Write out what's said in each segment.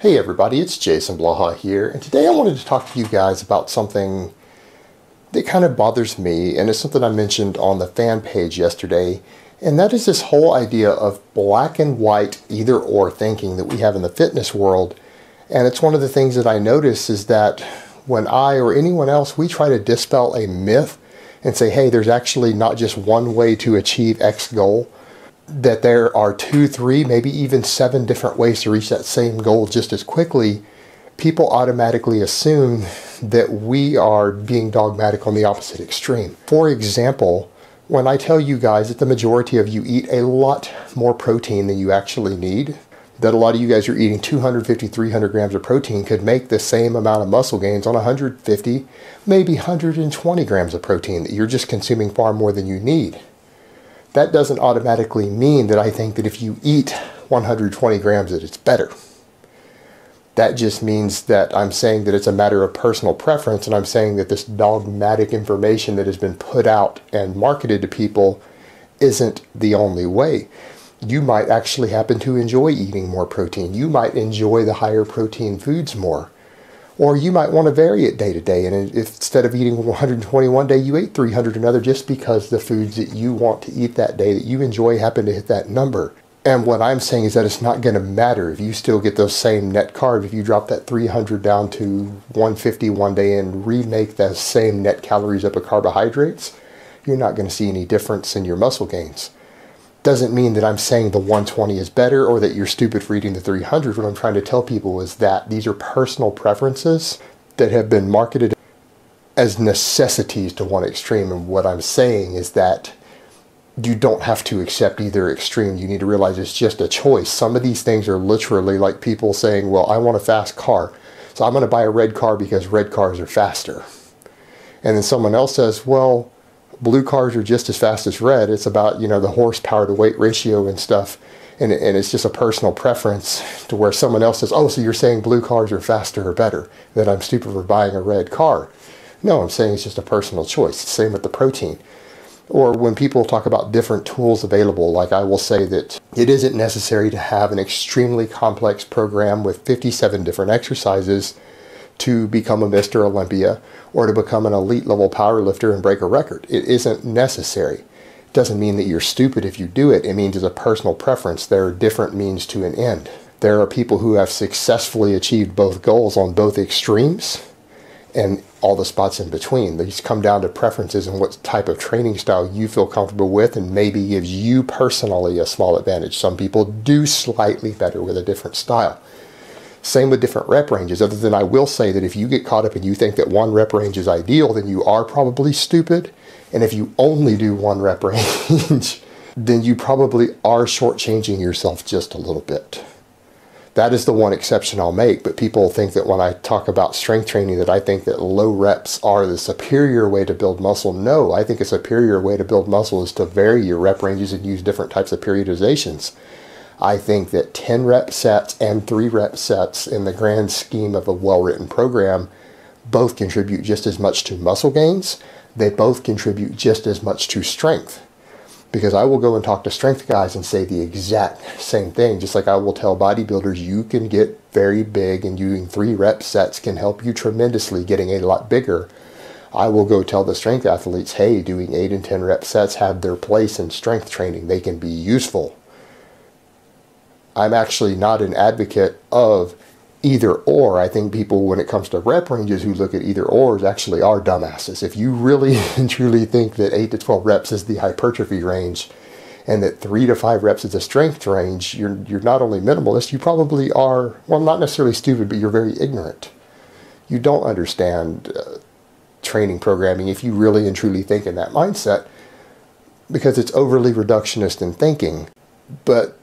Hey everybody, it's Jason Blaha here, and today I wanted to talk to you guys about something that kind of bothers me, and it's something I mentioned on the fan page yesterday, and that is this whole idea of black and white either or thinking that we have in the fitness world. And it's one of the things that I notice is that when I or anyone else, we try to dispel a myth and say, hey, there's actually not just one way to achieve X goal, that there are 2, 3, maybe even 7 different ways to reach that same goal just as quickly, people automatically assume that we are being dogmatic on the opposite extreme. For example, when I tell you guys that the majority of you eat a lot more protein than you actually need, that a lot of you guys are eating 250, 300 grams of protein could make the same amount of muscle gains on 150, maybe 120 grams of protein, that you're just consuming far more than you need. That doesn't automatically mean that I think that if you eat 120 grams that it's better. That just means that I'm saying that it's a matter of personal preference, and I'm saying that this dogmatic information that has been put out and marketed to people isn't the only way. You might actually happen to enjoy eating more protein. You might enjoy the higher protein foods more. Or you might want to vary it day to day, and if instead of eating 120 one day, you ate 300 another, just because the foods that you want to eat that day that you enjoy happen to hit that number. And what I'm saying is that it's not going to matter if you still get those same net carbs. If you drop that 300 down to 150 one day and remake those same net calories up of carbohydrates, you're not going to see any difference in your muscle gains. Doesn't mean that I'm saying the 120 is better or that you're stupid for eating the 300. What I'm trying to tell people is that these are personal preferences that have been marketed as necessities to one extreme. And what I'm saying is that you don't have to accept either extreme. You need to realize it's just a choice. Some of these things are literally like people saying, well, I want a fast car, so I'm going to buy a red car because red cars are faster. And then someone else says, well, blue cars are just as fast as red. It's about, the horsepower to weight ratio and stuff. And it's just a personal preference to where someone else says, oh, so you're saying blue cars are faster or better, that I'm stupid for buying a red car. No, I'm saying it's just a personal choice. Same with the protein. Or when people talk about different tools available, like I will say that it isn't necessary to have an extremely complex program with 57 different exercises to become a Mr. Olympia or to become an elite level power lifter and break a record. It isn't necessary. It doesn't mean that you're stupid if you do it. It means it's a personal preference. There are different means to an end. There are people who have successfully achieved both goals on both extremes and all the spots in between. These come down to preferences and what type of training style you feel comfortable with, and maybe gives you personally a small advantage. Some people do slightly better with a different style. Same with different rep ranges, other than I will say that if you get caught up and you think that one rep range is ideal, then you are probably stupid. And if you only do one rep range, then you probably are shortchanging yourself just a little bit. That is the one exception I'll make, but people think that when I talk about strength training that I think that low reps are the superior way to build muscle. No, I think a superior way to build muscle is to vary your rep ranges and use different types of periodizations. I think that 10 rep sets and 3 rep sets in the grand scheme of a well-written program both contribute just as much to muscle gains. They both contribute just as much to strength. Because I will go and talk to strength guys and say the exact same thing. Just like I will tell bodybuilders, you can get very big and doing 3 rep sets can help you tremendously getting a lot bigger. I will go tell the strength athletes, hey, doing 8 and 10 rep sets have their place in strength training. They can be useful. I'm actually not an advocate of either or. I think people, when it comes to rep ranges, who look at either ors actually are dumbasses. If you really and truly think that 8 to 12 reps is the hypertrophy range and that 3 to 5 reps is the strength range, you're not only minimalist, you probably are, well, not necessarily stupid, but you're very ignorant. You don't understand training programming if you really and truly think in that mindset, because it's overly reductionist in thinking. But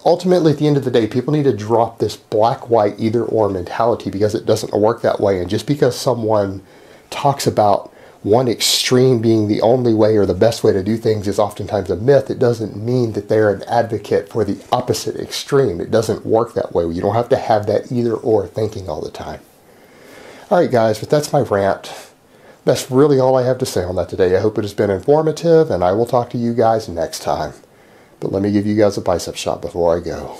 ultimately, at the end of the day, people need to drop this black-white either-or mentality, because it doesn't work that way. And just because someone talks about one extreme being the only way or the best way to do things is oftentimes a myth, it doesn't mean that they're an advocate for the opposite extreme. It doesn't work that way. You don't have to have that either-or thinking all the time. All right, guys, but that's my rant. That's really all I have to say on that today. I hope it has been informative, and I will talk to you guys next time. But let me give you guys a bicep shot before I go.